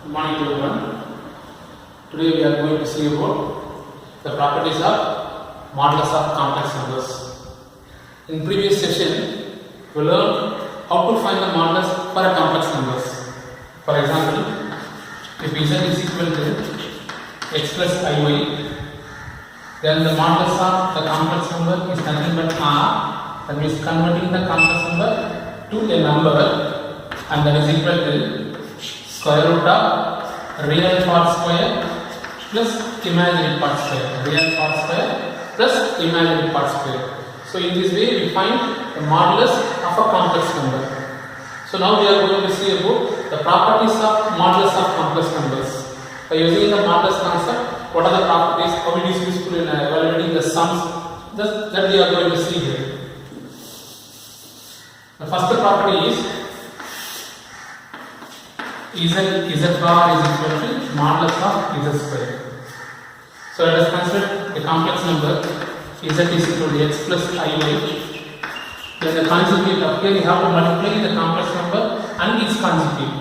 Good morning to everyone. Today we are going to see about the properties of modulus of complex numbers. In previous session, we learned how to find the modulus for a complex numbers. For example, if z is equal to x plus iy, then the modulus of the complex number is nothing but r. That means converting the complex number to a number, and that is equal to square root of real part square plus imaginary part square. Real part square plus imaginary part square. So in this way we find the modulus of a complex number. So now we are going to see about the properties of modulus of complex numbers. By using the modulus concept, what are the properties, how it is useful in evaluating the sums, that we are going to see here. The first property is z bar is equal to modulus of z square. So let us consider a complex number z is equal to x plus iy. Then the conjugate of here you have to multiply the complex number and its conjugate.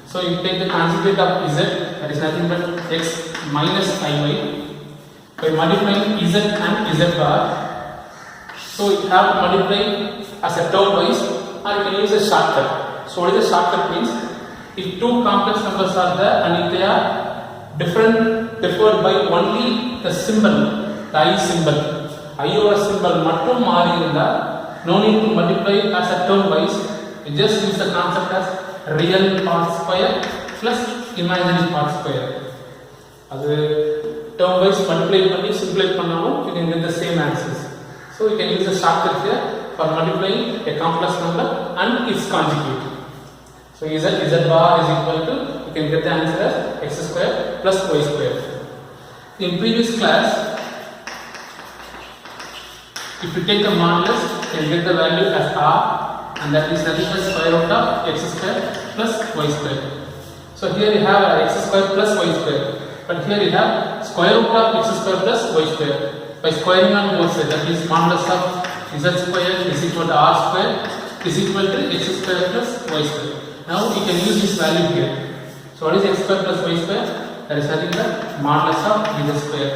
So you take the conjugate of z, that is nothing but x minus iy, by multiplying z and z bar. So you have to multiply as a term wise, or you can use a shortcut. So what is the shortcut means? If two complex numbers are there and if they are differed by only the symbol, the I symbol, I or symbol mattum mari irundha, no need to multiply as a term wise. You just use the concept as real part square plus imaginary part square. Adu term wise multiply panni simplify pannalum you can get the same answers. So you can use the shortcut here for multiplying a complex number and its conjugate. So z bar is equal to, you can get the answer as x square plus y square. In previous class, if you take the modulus, you can get the value as r, and that is nothing but square root of x square plus y square. So here you have x square plus y square, but here you have square root of x square plus y square. By squaring on both sides, that is modulus of z square is equal to r square is equal to x square plus y square. Now we can use this value here. So what is x square plus y square? That is nothing but modulus of z square.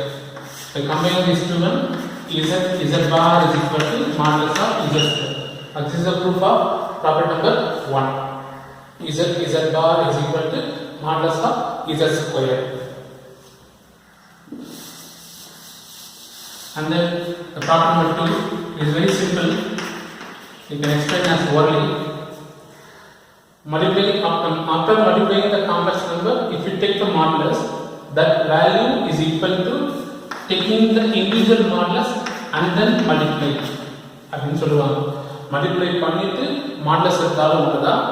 By combining these two, z bar is equal to modulus of z square. This is the proof of property number 1. Z bar is equal to modulus of z square. And then the property number 2 is very simple. You can explain as orally. After multiplying the complex number, if you take the modulus, that value is equal to taking the individual modulus and then multiply. அப்படின்னு சொல்லுவாங்க. Multiply பண்ணிட்டு modulus எடுத்தாலும் ஒண்ணுதான்,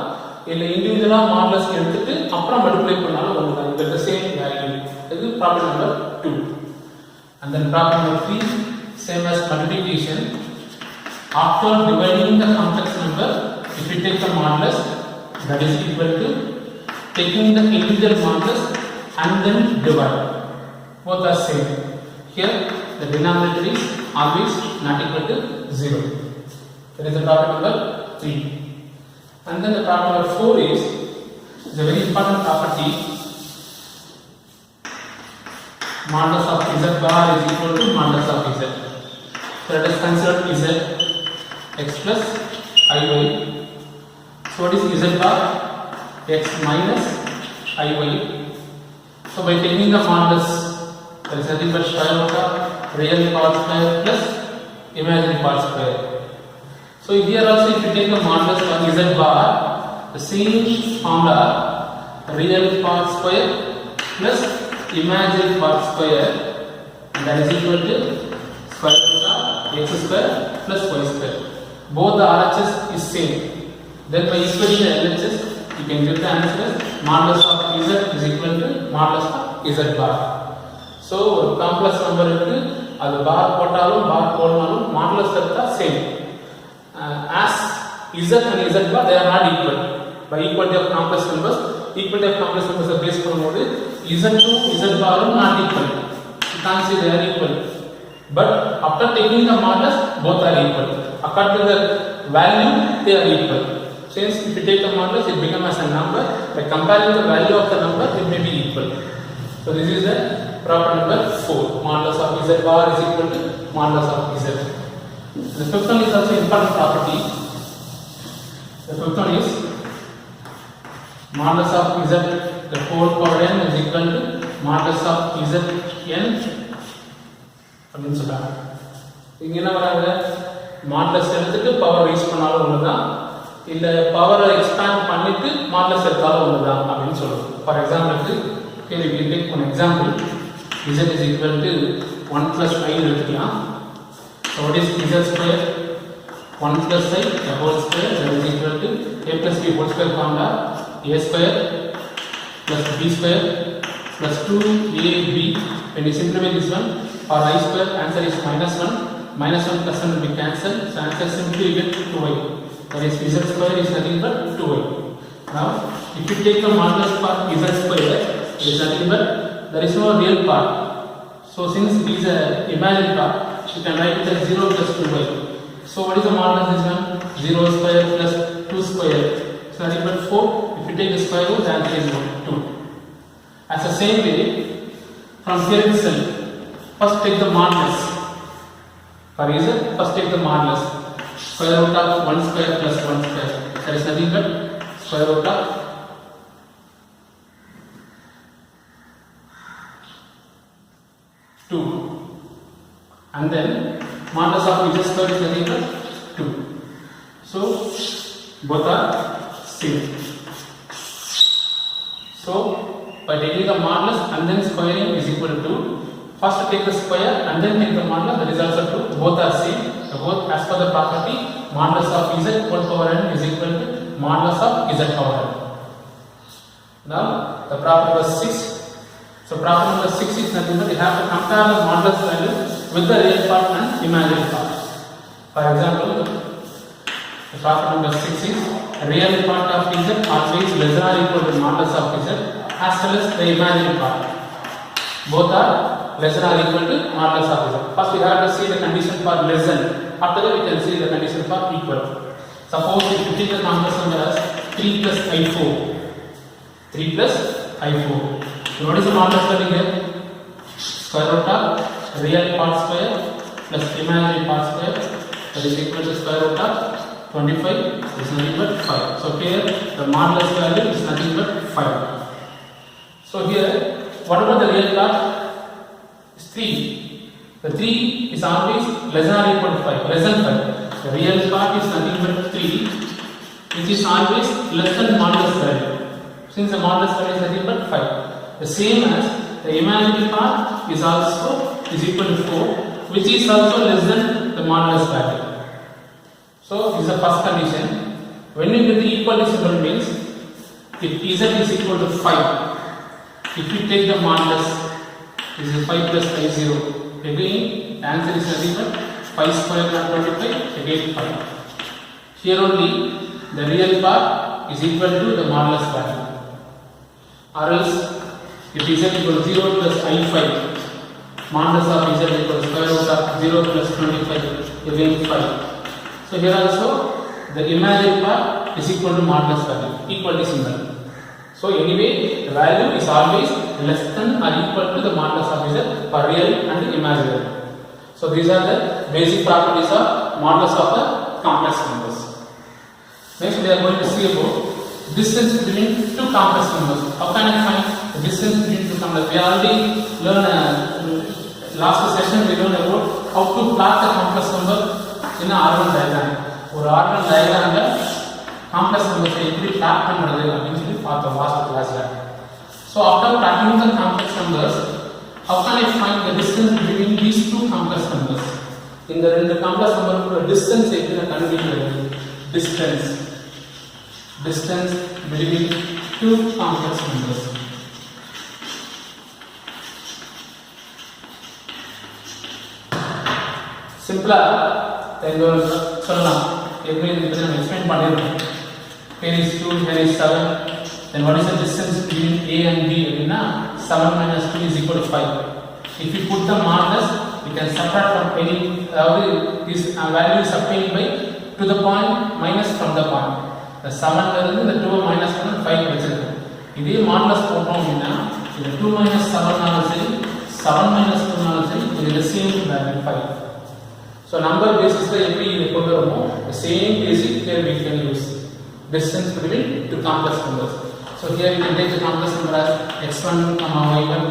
இல்ல இண்டிவிஜுவலா modulus எடுத்துட்டு அப்புறம் multiply பண்ணாலும் ஒண்ணுதான். இது the same value. இது problem number 2. And then problem number 3, same as multiplication. After dividing the complex number, if you take the modulus, that is equal to taking the individual modulus and then divide. Both are same. Here the denominator is always not equal to 0. That is the problem number 3. And then the problem number 4 is a very important property. Modulus of z bar is equal to modulus of z. So let us consider z x plus iy. So what is z bar? X minus iy. So by taking the modulus, there is nothing but square root of real part square plus imaginary part square. So here also if you take the modulus of z bar, the same formula, real part square plus imaginary part square, and that is equal to square root of x square plus y square. Both the RHS is same. Then by equating the LHS, you can get the answer modulus of z is equal to modulus of z bar. So complex number இருக்கு, அது bar போட்டாலும் bar போடனாலும் modulus எடுத்தா same. As z and z bar they are not equal. By equality of complex numbers, equality of complex numbers are based பண்ணும்போது z to z bar not equal. You can't say they are equal. But after taking the modulus, both are equal. According to the value, they are equal. Since if you take the modulus, it becomes as a number. By comparing the value of the number, it may be equal. So this is the property number 4. Modulus of z bar is equal to modulus of z. The fifth one is also important property. The fifth one is modulus of z, the whole power n is equal to modulus of z n. அப்படின்னு சொல்றாங்க. இங்க என்ன வராங்க? Modulus எடுத்துட்டு power rice பண்ணாலும் ஒண்ணுதான், இல்ல பவரை எக்ஸ்பேண்ட் பண்ணிட்டு மாடுலஸ் எடுத்தாலும் ஒண்ணுதான் அப்படின்னு சொல்றோம். ஃபார் எக்ஸாம்பிளுக்கு here we take one example. z is equal to 1 plus I எடுத்துக்கலாம். So what is z square? 1 plus I the whole square, that is equal to a plus b whole square formula, a square plus b square plus 2ab. When you simplify this one, for I square answer is minus 1. Minus 1 plus 1 will be cancelled. So answer simply you get 2y. That is z square is nothing but 2y. Now if you take the modulus for z square, it is nothing but there is no real part. So since it is an imaginary part, you can write it as 0 plus 2y. So what is the modulus of this one? 0 square plus 2 square. So nothing but 4. If you take the square root, the answer is 2. As the same way, from here itself, first take the modulus. For z, first take the modulus. Square root of 1 square plus 1 square. That is nothing but square root of 2. And then modulus of z square is nothing but 2. So both are same. So by taking the modulus and then squaring is equal to 2. First take the square and then take the modulus, that is also 2. Both are same. So both as per the property, modulus of z whole power n is equal to modulus of z power n. Now the property number 6. So property number 6 is nothing but you have to compare the modulus value with the real part and imaginary part. For example, the property number 6 is real part of z always less than or equal to modulus of z as well as the imaginary part. Both are less than or equal to modulus of z. First we have to see the condition for less than. After that we can see the condition for equal. Suppose if you take the complex number as 3 plus I4. 3 plus I4. So what is the modulus value here? Square root of real part square plus imaginary part square, that is equal to square root of 25 is nothing but 5. So here the modulus value is nothing but 5. So here what about the real part? Is 3. The 3 is always less than or equal to 5. Less than 5. The real part is nothing but 3, which is always less than modulus value. Since the modulus value is nothing but 5. The same as the imaginary part is also is equal to 4, which is also less than the modulus value. So this is the first condition. When you get the equality symbol means if z is equal to 5, if you take the modulus, this is 5 plus I0. Again, the answer is nothing but 5 square plus 25, again 5. Here only the real part is equal to the modulus value. Or else, if z equal to 0 plus I5, modulus of z equal to square root of 0 plus 25, again 5. So here also, the imaginary part is equal to modulus value, equality symbol. So anyway, the value is always less than or equal to the modulus of z for real and imaginary. So these are the basic properties of modulus of the complex numbers. Next we are going to see about distance between two complex numbers. How can I find the distance between two complex? We already learned last session we learned about how to plot the complex number in an R1 diagram. ஒரு R1 diagram complex numbers எப்படி plot பண்றது அப்படினு சொல்லி பார்த்தோம் last classல. So after plotting the complex numbers, how can I find the distance between these two complex numbers? இந்த ரெண்டு complex number distance எப்படி நான் கண்டுபிடிக்கிறது? Distance between two complex numbers. Simpler சொல்லலாம். எப்படி இதை நான் எக்ஸ்பிளைன் பண்ணிருக்கேன். Here is 2, here is 7. Then what is the distance between A and B? அப்படின்னா 7 minus 2 is equal to 5. If you put the modulus, you can subtract from any, this value is obtained by to the point minus from the point. இந்த 7ல இருந்து இந்த 2 minus பண்ணி 5 கிடைச்சிருக்கு. இதே modulus போட்டோம் அப்படின்னா இந்த 2 minus 7 நாலும் சரி 7 minus 2 நாலும் சரி இது the same value 5. So number basis ல எப்படி இது கொண்டு வரணும், the same basic here we can use distance between two complex numbers. So here we can take the complex number as x1 comma y1,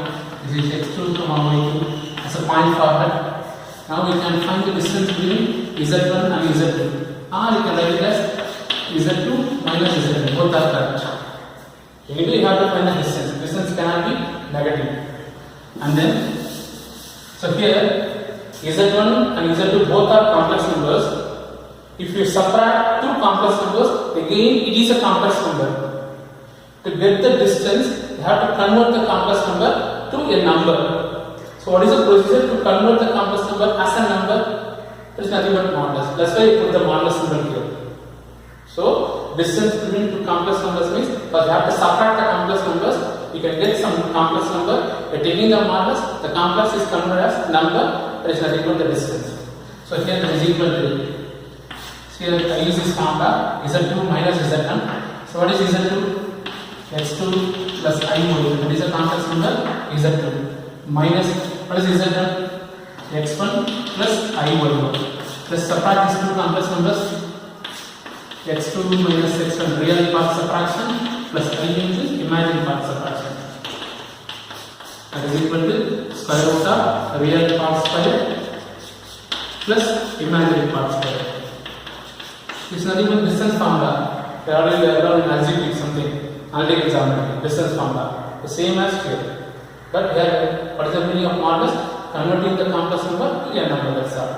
this is x2 comma y2 as a point forward. Now we can find the distance between z1 and z2, or you can write it as z2 minus z1, both are correct. Anyway, you have to find the distance. Distance cannot be negative. And then, so here z1 and z2 both are complex numbers. If you subtract two complex numbers, again it is a complex number. To get the distance, you have to convert the complex number to a number. So what is the procedure to convert the complex number as a number? It is nothing but modulus. That's why you put the modulus symbol here. So distance between two complex numbers means first you have to subtract the complex numbers. You can get some complex number. By taking the modulus, the complex is converted as number. That is nothing but the distance. So here that is equal to. Here I use this formula z2 minus z1. So what is z2? x2 plus I1. What is the complex number? z2 minus what is z1? x1 plus I1. Let's subtract these two complex numbers. x2 minus x1 real part subtraction plus I into imaginary part subtraction. That is equal to square root of real part square plus imaginary part square. This is nothing but distance formula. They already learned in algebra something, analytic geometry, distance formula. The same as here. But here, what is the meaning of modulus? Converting the complex number to a number, that's all.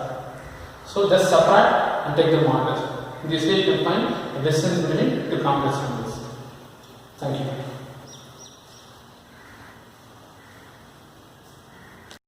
So just subtract and take the modulus. In this way you can find the distance between two complex numbers. Thank you.